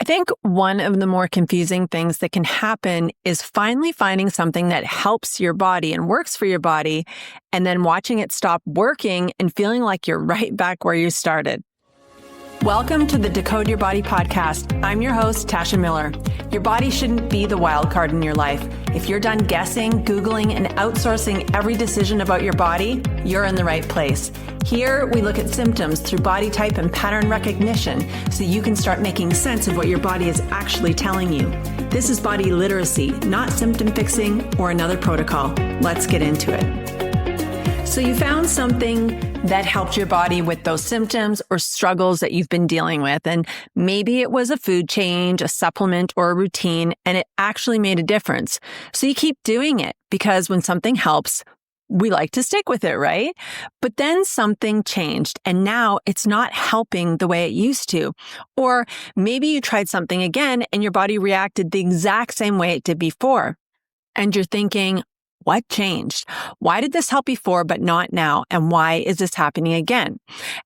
I think one of the more confusing things that can happen is finally finding something that helps your body and works for your body, and then watching it stop working and feeling like you're right back where you started. Welcome to the Decode Your Body podcast. I'm your host, Tasha Miller. Your body shouldn't be the wild card in your life. If you're done guessing, Googling, and outsourcing every decision about your body, you're in the right place. Here, we look at symptoms through body type and pattern recognition so you can start making sense of what your body is actually telling you. This is body literacy, not symptom fixing or another protocol. Let's get into it. So you found something that helped your body with those symptoms or struggles that you've been dealing with. And maybe it was a food change, a supplement, or a routine, and it actually made a difference. So you keep doing it because when something helps, we like to stick with it, right? But then something changed and now it's not helping the way it used to. Or maybe you tried something again and your body reacted the exact same way it did before. And you're thinking, what changed? Why did this help before but not now? And why is this happening again?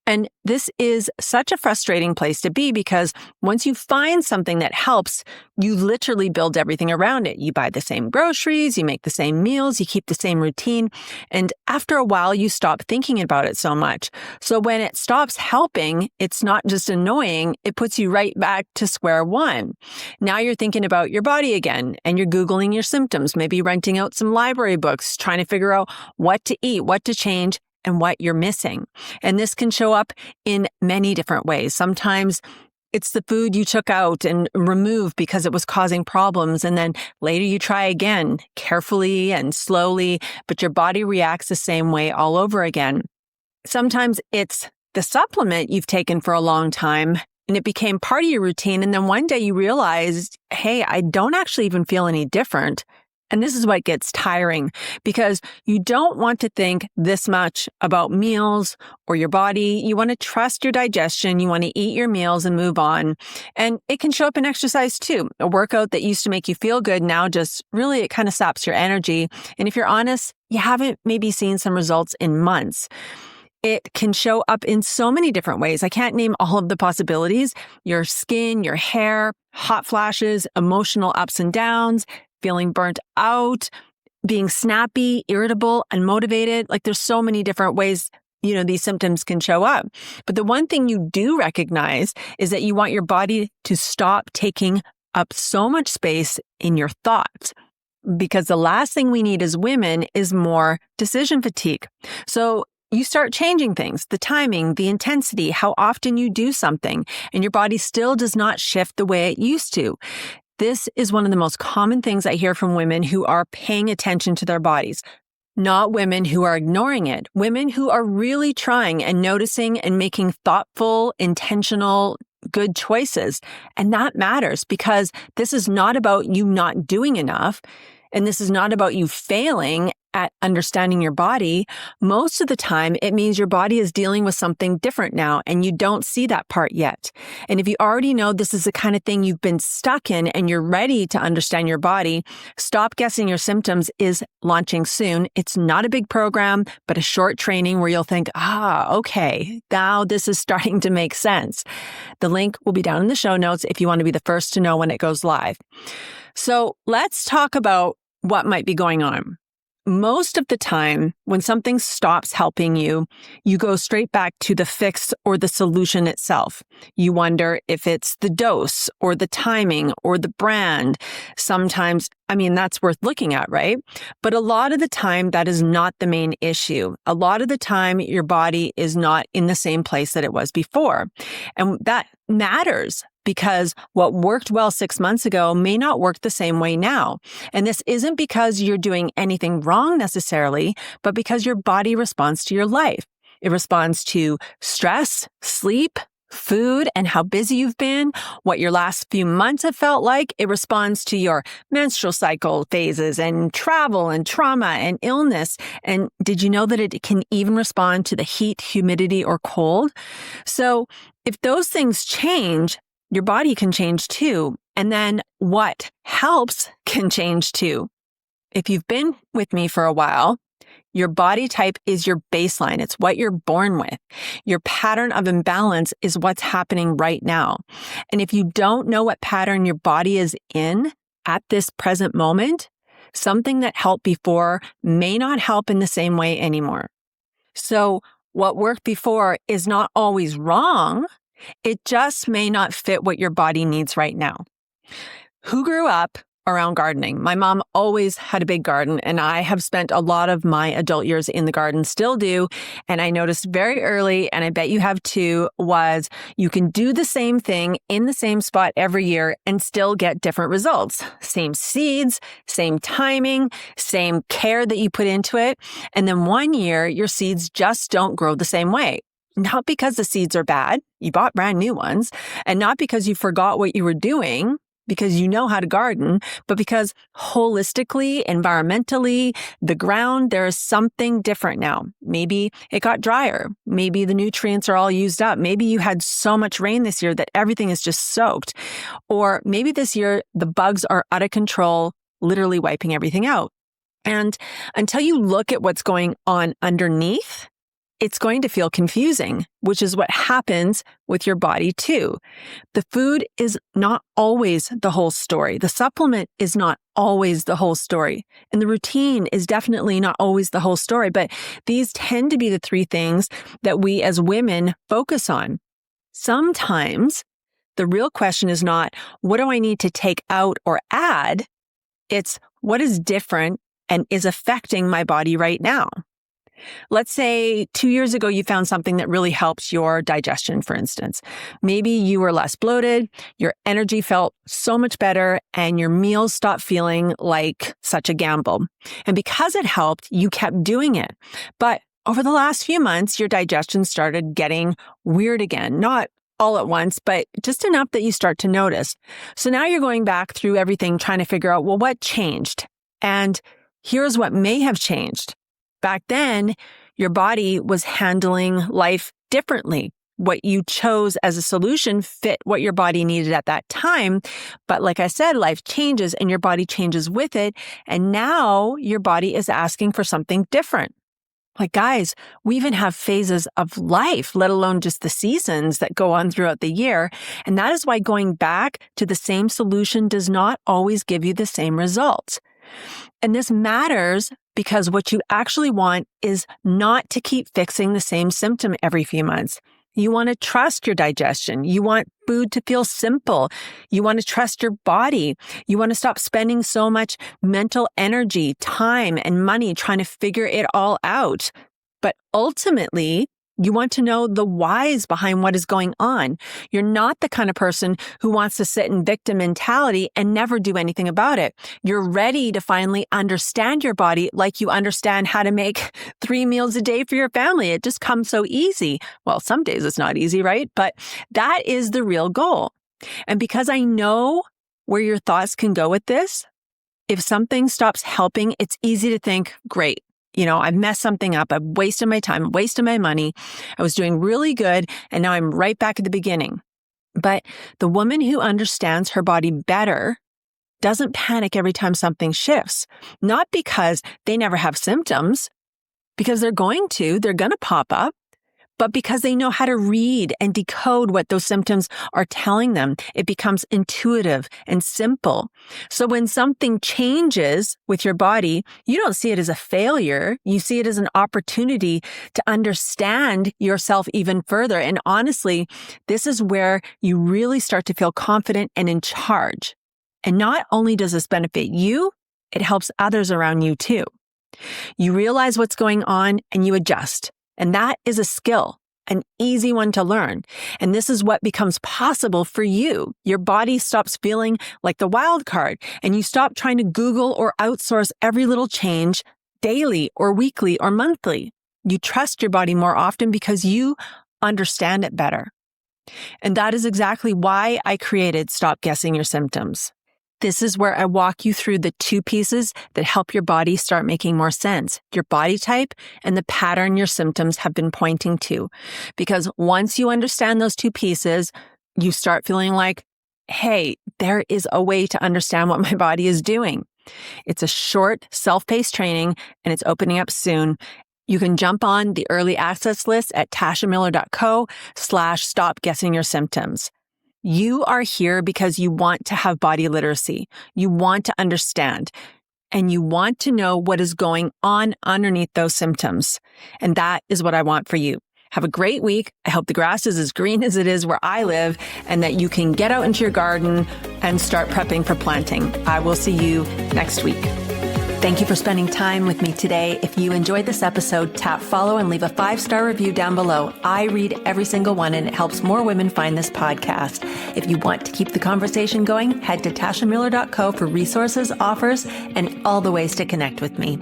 And this is such a frustrating place to be because once you find something that helps, you literally build everything around it. You buy the same groceries, you make the same meals, you keep the same routine. And after a while, you stop thinking about it so much. So when it stops helping, it's not just annoying, it puts you right back to square one. Now you're thinking about your body again and you're Googling your symptoms, maybe renting out some library books, trying to figure out what to eat, what to change, and what you're missing. And this can show up in many different ways. Sometimes it's the food you took out and removed because it was causing problems. And then later you try again, carefully and slowly, but your body reacts the same way all over again. Sometimes it's the supplement you've taken for a long time and it became part of your routine. And then one day you realized, hey, I don't actually even feel any different. And this is what gets tiring because you don't want to think this much about meals or your body. You want to trust your digestion. You want to eat your meals and move on. And it can show up in exercise too. A workout that used to make you feel good now just really, it kind of saps your energy. And if you're honest, you haven't maybe seen some results in months. It can show up in so many different ways. I can't name all of the possibilities. Your skin, your hair, hot flashes, emotional ups and downs, feeling burnt out, being snappy, irritable, unmotivated. Like there's so many different ways, these symptoms can show up. But the one thing you do recognize is that you want your body to stop taking up so much space in your thoughts. Because the last thing we need as women is more decision fatigue. So you start changing things, the timing, the intensity, how often you do something, and your body still does not shift the way it used to. This is one of the most common things I hear from women who are paying attention to their bodies, not women who are ignoring it, women who are really trying and noticing and making thoughtful, intentional, good choices. And that matters because this is not about you not doing enough. And this is not about you failing at understanding your body. Most of the time, it means your body is dealing with something different now, and you don't see that part yet. And if you already know this is the kind of thing you've been stuck in and you're ready to understand your body, Stop Guessing Your Symptoms is launching soon. It's not a big program, but a short training where you'll think, okay, now this is starting to make sense. The link will be down in the show notes if you want to be the first to know when it goes live. So let's talk about what might be going on. Most of the time, when something stops helping you, you go straight back to the fix or the solution itself. You wonder if it's the dose or the timing or the brand. Sometimes, that's worth looking at, right? But a lot of the time, that is not the main issue. A lot of the time, your body is not in the same place that it was before. And that matters because what worked well 6 months ago may not work the same way now. And this isn't because you're doing anything wrong necessarily, but because your body responds to your life. It responds to stress, sleep, food, and how busy you've been, what your last few months have felt like. It responds to your menstrual cycle phases and travel and trauma and illness. And did you know that it can even respond to the heat, humidity, or cold? So if those things change, your body can change too. And then what helps can change too. If you've been with me for a while, Your body type is your baseline. It's what you're born with. Your pattern of imbalance is what's happening right now. And if you don't know what pattern your body is in at this present moment, something that helped before may not help in the same way anymore. So what worked before is not always wrong. It just may not fit what your body needs right now. Who grew up around gardening? My mom always had a big garden, and I have spent a lot of my adult years in the garden, still do. And I noticed very early, and I bet you have too, was you can do the same thing in the same spot every year and still get different results. Same seeds, same timing, same care that you put into it. And then one year, your seeds just don't grow the same way. Not because the seeds are bad, you bought brand new ones, and not because you forgot what you were doing, because you know how to garden, but because holistically, environmentally, the ground, there is something different now. Maybe it got drier. Maybe the nutrients are all used up. Maybe you had so much rain this year that everything is just soaked. Or maybe this year the bugs are out of control, literally wiping everything out. And until you look at what's going on underneath, it's going to feel confusing, which is what happens with your body too. The food is not always the whole story. The supplement is not always the whole story. And the routine is definitely not always the whole story. But these tend to be the three things that we as women focus on. Sometimes the real question is not, what do I need to take out or add? It's what is different and is affecting my body right now. Let's say 2 years ago, you found something that really helps your digestion, for instance. Maybe you were less bloated, your energy felt so much better, and your meals stopped feeling like such a gamble. And because it helped, you kept doing it. But over the last few months, your digestion started getting weird again. Not all at once, but just enough that you start to notice. So now you're going back through everything, trying to figure out, well, what changed? And here's what may have changed. Back then, your body was handling life differently. What you chose as a solution fit what your body needed at that time. But like I said, life changes and your body changes with it. And now your body is asking for something different. Like, guys, we even have phases of life, let alone just the seasons that go on throughout the year. And that is why going back to the same solution does not always give you the same results. And this matters because what you actually want is not to keep fixing the same symptom every few months. You want to trust your digestion. You want food to feel simple. You want to trust your body. You want to stop spending so much mental energy, time, and money trying to figure it all out. But ultimately, you want to know the whys behind what is going on. You're not the kind of person who wants to sit in victim mentality and never do anything about it. You're ready to finally understand your body like you understand how to make 3 meals a day for your family. It just comes so easy. Well, some days it's not easy, right? But that is the real goal. And because I know where your thoughts can go with this, if something stops helping, it's easy to think, great. I've messed something up. I've wasted my time, wasted my money. I was doing really good, and now I'm right back at the beginning. But the woman who understands her body better doesn't panic every time something shifts, not because they never have symptoms, because they're going to pop up, but because they know how to read and decode what those symptoms are telling them. It becomes intuitive and simple. So when something changes with your body, you don't see it as a failure. You see it as an opportunity to understand yourself even further. And honestly, this is where you really start to feel confident and in charge. And not only does this benefit you, it helps others around you too. You realize what's going on and you adjust. And that is a skill, an easy one to learn. And this is what becomes possible for you. Your body stops feeling like the wild card, and you stop trying to Google or outsource every little change daily or weekly or monthly. You trust your body more often because you understand it better. And that is exactly why I created Stop Guessing Your Symptoms. This is where I walk you through the 2 pieces that help your body start making more sense, your body type and the pattern your symptoms have been pointing to. Because once you understand those 2 pieces, you start feeling like, hey, there is a way to understand what my body is doing. It's a short, self-paced training, and it's opening up soon. You can jump on the early access list at tashamiller.co/stopguessingyoursymptoms. You are here because you want to have body literacy. You want to understand, and you want to know what is going on underneath those symptoms. And that is what I want for you. Have a great week. I hope the grass is as green as it is where I live, and that you can get out into your garden and start prepping for planting. I will see you next week. Thank you for spending time with me today. If you enjoyed this episode, tap follow and leave a 5-star review down below. I read every single one, and it helps more women find this podcast. If you want to keep the conversation going, head to tashamiller.co for resources, offers, and all the ways to connect with me.